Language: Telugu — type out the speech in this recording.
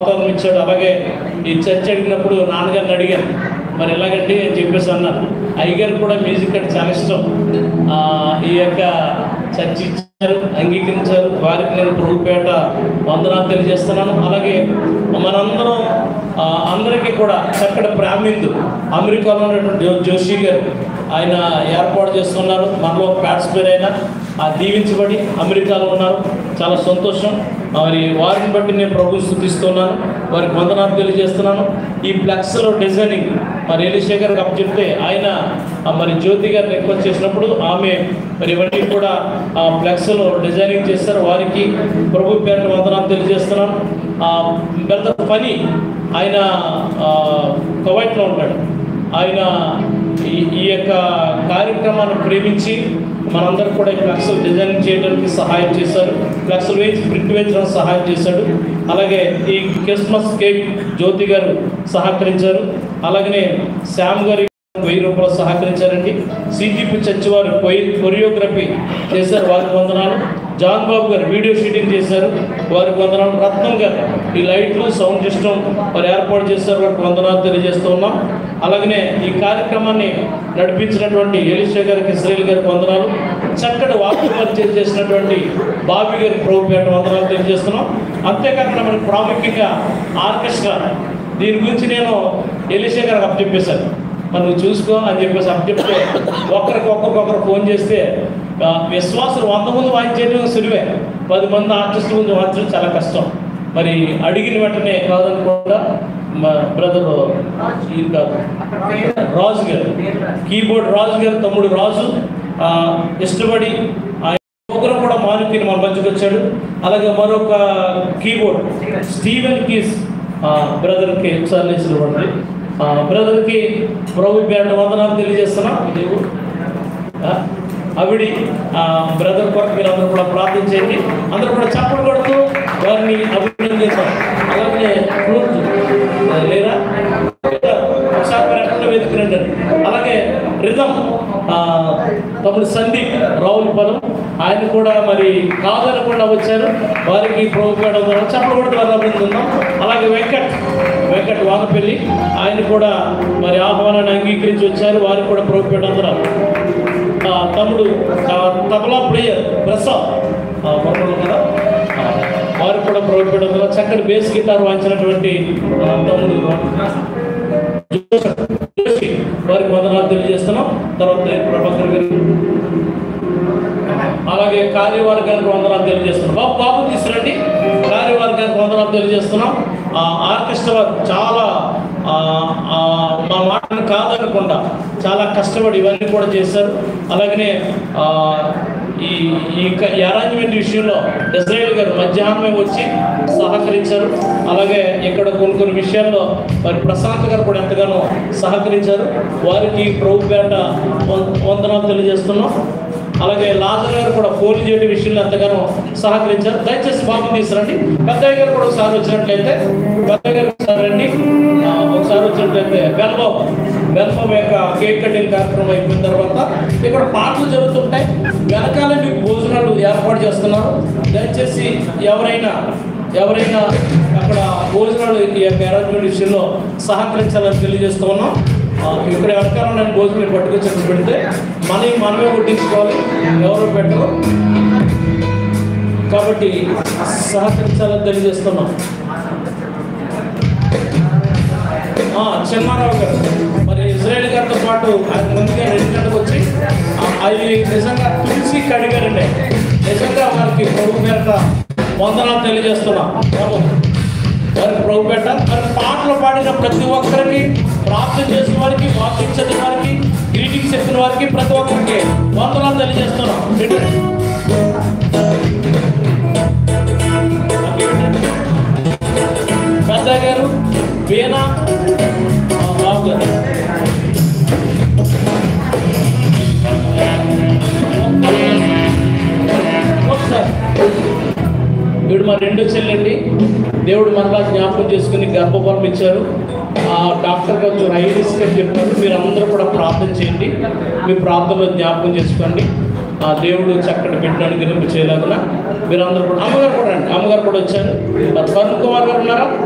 వాతావరణం ఇచ్చాడు. అలాగే ఈ చర్చ్ అడిగినప్పుడు నాన్నగారిని అడిగాను, మరి ఎలాగండి అని చెప్పేసి అన్నారు. అయ్యగారు కూడా మ్యూజిక్ అంటే చాలా ఇష్టం. ఈ యొక్క చర్చ్ ఇచ్చారు, అంగీకరించారు. వారికి నేను ప్రభుపేట వందనాలు తెలియజేస్తున్నాను. అలాగే మనందరం అందరికీ కూడా చక్కటి ప్రావీణ్యుడు అమెరికాలో ఉన్నటువంటి జోషి గారు ఆయన ఏర్పాటు చేస్తున్నారు. మనలో పార్టిసిపేట్ అయినా దీవించబడి అమెరికాలో ఉన్నారు. చాలా సంతోషం. మరి వారిని బట్టి నేను ప్రభువుని స్తుతిస్తున్నాను, వారికి వందనాలు తెలియజేస్తున్నాను. ఈ ఫ్లెక్స్లో డిజైనింగ్ మరి ఎలీషా గారికి అప్పచెప్తే ఆయన మరి జ్యోతి గారిని రిక్వెస్ట్ చేసినప్పుడు ఆమె మరి ఇవన్నీ కూడా ఫ్లెక్స్లో డిజైనింగ్ చేస్తారు. వారికి ప్రభు పేరు వందనాలు తెలియజేస్తున్నాను. పెద్ద పని ఆయన కువైట్లో ఉంటాడు. ఆయన ఈ యొక్క కార్యక్రమాన్ని ప్రేమించి మనందరూ కూడా ఈ ఫ్లెక్స్ డిజైనింగ్ చేయడానికి సహాయం చేశారు. ఫ్లెక్స్ వేసి ప్రింట్ వేయించడానికి సహాయం చేశాడు. అలాగే ఈ క్రిస్మస్ కేక్ జ్యోతి గారు సహకరించారు. అలాగనే శ్యామ్ గారు 1000 రూపాయలు సహకరించారండి. సిజిపి చర్చ్ వారు కొరియోగ్రఫీ చేశారు, వారికి వందనాలు. జాన్ బాబు గారు వీడియో షూటింగ్ చేశారు, వారికి వందనాలు. రత్నం గారు ఈ లైట్లు సౌండ్ సిస్టమ్ వారు ఏర్పాటు చేశారు, వారికి వందనాలు తెలియజేస్తూ ఉన్నాం. అలాగనే ఈ కార్యక్రమాన్ని నడిపించినటువంటి ఎలీషా గారికి, ఇస్రాయేల్ గారికి వందనాలు. చక్కటి వాక్య పరిచయం చేసినటువంటి బాబీ గారికి ప్రభుపేట వందనాలు తెలియజేస్తున్నాం. అంతేకాకుండా మనకి ప్రాముఖ్యంగా ఆర్కెస్ట్రా దీని గురించి నేను ఎలీషా గారికి అప్పచెప్పేశాను. మరి నువ్వు చూసుకో అని చెప్పేసి అప్పచెప్తే ఒక్కొక్కరు ఫోన్ చేస్తే విశ్వాసులు 100 మంది వాయించేయడం సులువే, 10 మంది ఆర్టిస్టుల ముందు వాయించడం చాలా కష్టం. మరి అడిగిన వెంటనే కాదని కూడా మా బ్రదర్ కాదు రాజు గారు, కీబోర్డ్ రాజు గారు తమ్ముడు రాజు ఇష్టపడి ప్రోగ్రాం కూడా మానుకుని మన మధ్యకి వచ్చాడు. అలాగే మరొక కీబోర్డ్ స్టీవెన్ కీస్ బ్రదర్కి ఒకసారి లేచినవ్వండి. బ్రదర్కి ప్రభు పేట వందనాలు తెలియజేస్తున్నాం. దేవుడు అవిడి బ్రదర్ కొరకు మీరు అందరూ కూడా ప్రార్థించండి. అందరూ కూడా చప్పట్లు కొడుతూ వారిని అభినందిస్తాం. అలాగే లేదా ఒకసారి మీరు ఎక్కడ వెతుకునండి. అలాగే రిధం తమ్ముడు సందీప్ రావులపాలెం ఆయన కూడా మరి కాదనకుండా వచ్చారు, వారికి ప్రభుపేట చప్పట్లు కొడుతూ వారిని అభినందిద్దాం. అలాగే వెంకట్ వానపల్లి ఆయన కూడా మరి ఆహ్వానాన్ని అంగీకరించి వచ్చారు, వారికి కూడా ప్రభుపేట అందరం. తమ్ముడు తబలా ప్లేయర్ ప్రసాద్ కదా, వారికి కూడా ప్రభుపేట అందరం. చక్కటి బేస్ గిటార్ వాయించినటువంటి తమ్ముడు వారికి వందనాలు తెలియజేస్తున్నాం. తర్వాత ప్రభాకర్ గారు, అలాగే కార్యవర్గానికి వందనాలు తెలియజేస్తున్నాం. బాబు తీసుకురండి. కార్యవర్గానికి వందనాలు తెలియజేస్తున్నాం. ఆర్కెస్ట్రా వారు చాలా మా మాటను కాదనకుండా చాలా కష్టపడి ఇవన్నీ కూడా చేశారు. అలాగనే ఈ అరేంజ్మెంట్ విషయంలో ఇజ్రాయేల్ గారు మధ్యాహ్నమే వచ్చి సహకరించారు. అలాగే ఇక్కడ కొన్ని విషయాల్లో మరి ప్రశాంత్ గారు కూడా ఎంతగానో సహకరించారు, వారికి ప్రభుపేట వందనాలు తెలియజేస్తున్నాం. అలాగే లాజర్ గారు కూడా ఫోన్ చేయడం విషయంలో ఎంతగానో సహకరించారు. దయచేసి బాబు తీసుకురండి. పెద్దయ్య గారు కూడా ఒకసారి వచ్చినట్లయితే బెల్బాబు యొక్క కేక్ కటింగ్ కార్యక్రమం అయిపోయిన తర్వాత ఇక్కడ పాటలు జరుగుతుంటాయి. వెనకాల మీకు భోజనాలు ఏర్పాటు చేస్తున్నారు. దయచేసి ఎవరైనా అక్కడ భోజనాలు ఈ యొక్క అరేంజ్మెంట్ విషయంలో సహకరించాలని తెలియజేస్తూ ఉన్నాం. ఇక్కడ వెనకాల నేను భోజనం పట్టుకొచ్చి పెడితే మనమే వడ్డించుకోవాలి, ఎవరు పెట్టరు. కాబట్టి సహకరించాలని తెలియజేస్తున్నాం. చెన్నారావు గారు మరి ఇజ్రాయేల్ గారితో పాటు ఆయన ముందుగా 2 గంటలకు వచ్చి అవి నిజంగా తులసి కడిగారండి. నిజంగా వారికి ప్రభుపేట వందనాలు తెలియజేస్తున్నాం. వారికి ప్రభుపేట మరి పాటలు పాడిన ప్రతి ఒక్కరికి, ప్రార్థన చేసిన వారికి, వాక్యం చదివిన వారికి, గ్రీటింగ్స్ చెప్పిన వారికి, ప్రతి ఒక్కరికి వందనాలు తెలియజేస్తున్నాం. పెద్ద గారు వీణా బాబు గారు వీడు మా 2 చెల్లండి. దేవుడు మనలా జ్ఞాపకం చేసుకుని గర్భఫలం ఇచ్చారు. డాక్టర్ గారు హై రిస్క్ అని చెప్పారు. మీరు అందరూ కూడా ప్రార్థన చేయండి, మీ ప్రార్థనలో జ్ఞాపకం చేసుకోండి. దేవుడు చక్కటి బిడ్డను గెలుపు చేయలేకుండా మీరందరూ కూడా. అమ్మగారు కూడా వచ్చారు. కరుణ్ కుమార్ గారు ఉన్నారా?